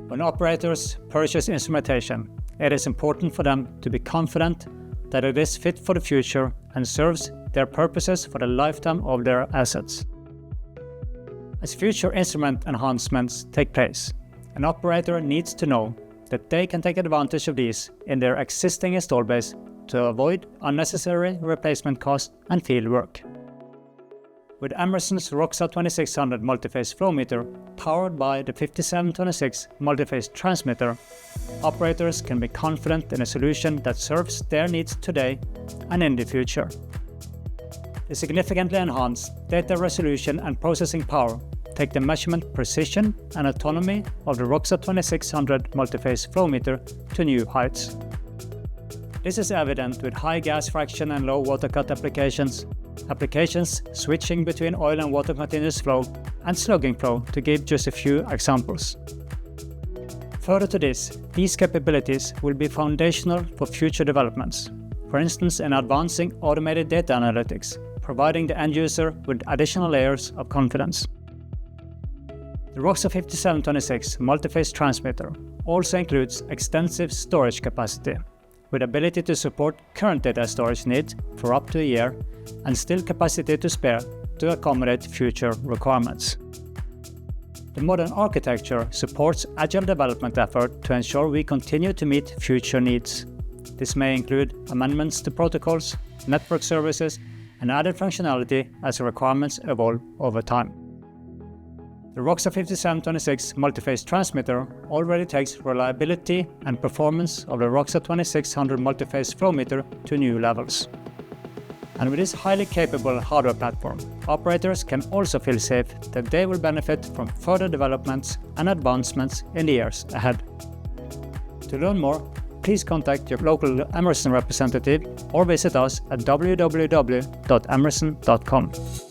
When operators purchase instrumentation, it is important for them to be confident that it is fit for the future and serves their purposes for the lifetime of their assets. As future instrument enhancements take place, an operator needs to know that they can take advantage of these in their existing install base to avoid unnecessary replacement costs and field work. With Emerson's Roxar 2600 Multiphase Flow Meter powered by the 5726 Multiphase Transmitter, operators can be confident in a solution that serves their needs today and in the future. The significantly enhanced data resolution and processing power take the measurement precision and autonomy of the Roxar 2600 Multiphase Flow Meter to new heights. This is evident with high gas fraction and low water cut applications switching between oil and water continuous flow, and slugging flow, to give just a few examples. Further to this, these capabilities will be foundational for future developments, for instance in advancing automated data analytics, providing the end user with additional layers of confidence. The Roxar 5726 Multiphase Transmitter also includes extensive storage capacity, with ability to support current data storage needs for up to a year and still capacity to spare to accommodate future requirements. The modern architecture supports agile development effort to ensure we continue to meet future needs. This may include amendments to protocols, network services, and added functionality as requirements evolve over time. The Roxar 5726 Multiphase Transmitter already takes reliability and performance of the Roxar 2600 Multiphase Flow Meter to new levels. And with this highly capable hardware platform, operators can also feel safe that they will benefit from further developments and advancements in the years ahead. To learn more, please contact your local Emerson representative or visit us at www.emerson.com.